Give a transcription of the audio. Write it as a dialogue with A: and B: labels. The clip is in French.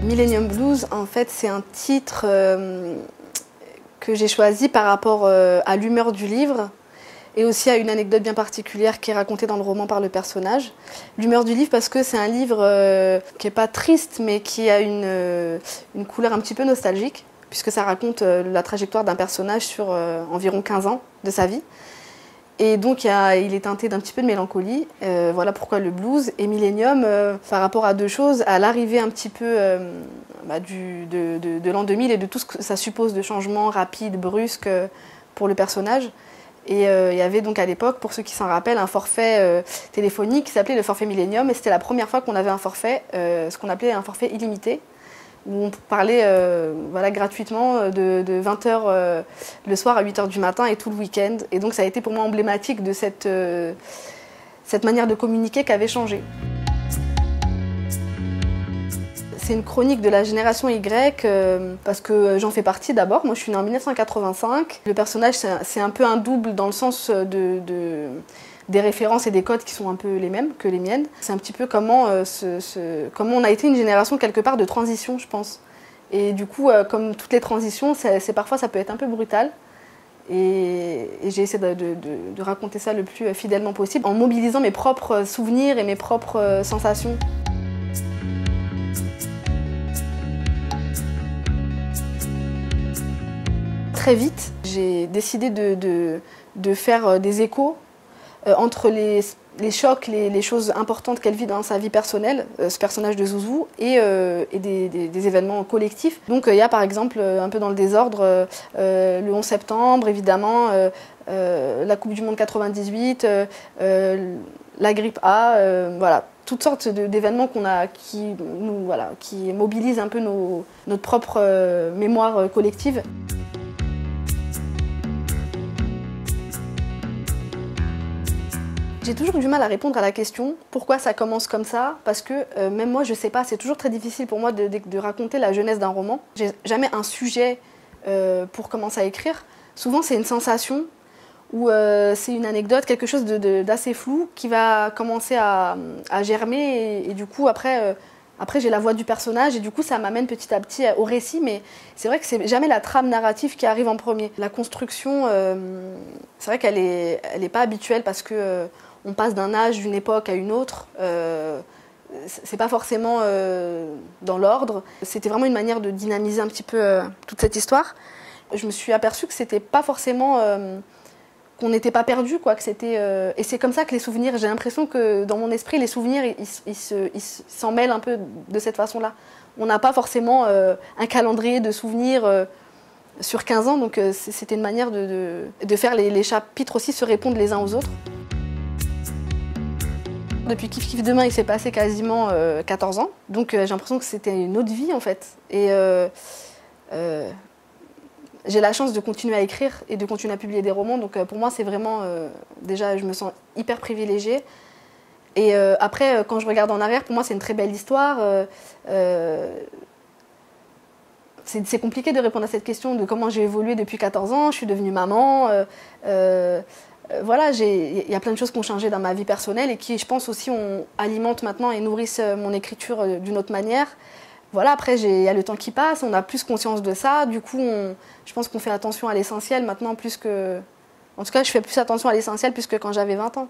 A: Millennium Blues, en fait, c'est un titre que j'ai choisi par rapport à l'humeur du livre et aussi à une anecdote bien particulière qui est racontée dans le roman par le personnage. L'humeur du livre parce que c'est un livre qui n'est pas triste mais qui a une couleur un petit peu nostalgique puisque ça raconte la trajectoire d'un personnage sur environ 15 ans de sa vie. Et donc il est teinté d'un petit peu de mélancolie, voilà pourquoi le blues. Et Millennium, par rapport à deux choses, à l'arrivée un petit peu de l'an 2000 et de tout ce que ça suppose de changements rapides, brusques pour le personnage. Et il y avait donc à l'époque, pour ceux qui s'en rappellent, un forfait téléphonique qui s'appelait le forfait Millennium. Et c'était la première fois qu'on avait un forfait, ce qu'on appelait un forfait illimité, où on parlait gratuitement de 20h le soir à 8h du matin et tout le week-end. Et donc ça a été pour moi emblématique de cette manière de communiquer qui avait changé. C'est une chronique de la génération Y parce que j'en fais partie d'abord. Moi je suis née en 1985. Le personnage c'est un peu un double dans le sens des références et des codes qui sont un peu les mêmes que les miennes. C'est un petit peu comment on a été une génération quelque part de transition, je pense. Et du coup, comme toutes les transitions, parfois ça peut être un peu brutal. Et j'ai essayé de raconter ça le plus fidèlement possible en mobilisant mes propres souvenirs et mes propres sensations. Très vite, j'ai décidé de faire des échos entre les chocs, les choses importantes qu'elle vit dans sa vie personnelle, ce personnage de Zouzou, et des événements collectifs. Donc il y a par exemple, un peu dans le désordre, le 11 septembre, évidemment, la Coupe du Monde 98, la grippe A, voilà, toutes sortes d'événements qui mobilisent un peu notre propre mémoire collective. J'ai toujours eu du mal à répondre à la question pourquoi ça commence comme ça, parce que même moi je sais pas, c'est toujours très difficile pour moi de raconter la jeunesse d'un roman. J'ai jamais un sujet pour commencer à écrire. Souvent c'est une sensation ou c'est une anecdote, quelque chose d'assez flou qui va commencer à germer et du coup après j'ai la voix du personnage et du coup ça m'amène petit à petit au récit, mais c'est vrai que c'est jamais la trame narrative qui arrive en premier. La construction, c'est vrai qu'elle est pas habituelle parce que on passe d'un âge, d'une époque à une autre. C'est pas forcément dans l'ordre. C'était vraiment une manière de dynamiser un petit peu toute cette histoire. Je me suis aperçue que c'était pas forcément qu'on n'était pas perdu, quoi. Que c'était et c'est comme ça que les souvenirs. J'ai l'impression que dans mon esprit, les souvenirs, ils s'en mêlent un peu de cette façon-là. On n'a pas forcément un calendrier de souvenirs sur 15 ans, donc c'était une manière de faire les chapitres aussi se répondre les uns aux autres. Depuis Kif Kif Demain, il s'est passé quasiment 14 ans, donc j'ai l'impression que c'était une autre vie en fait. Et j'ai la chance de continuer à écrire et de continuer à publier des romans, donc pour moi c'est vraiment, déjà je me sens hyper privilégiée. Et après, quand je regarde en arrière, pour moi c'est une très belle histoire. C'est compliqué de répondre à cette question de comment j'ai évolué depuis 14 ans, je suis devenue maman. Voilà, il y a plein de choses qui ont changé dans ma vie personnelle et qui, je pense aussi, alimentent maintenant et nourrissent mon écriture d'une autre manière. Voilà, après, il y a le temps qui passe, on a plus conscience de ça. Du coup, je pense qu'on fait attention à l'essentiel maintenant plus que... En tout cas, je fais plus attention à l'essentiel plus que quand j'avais 20 ans.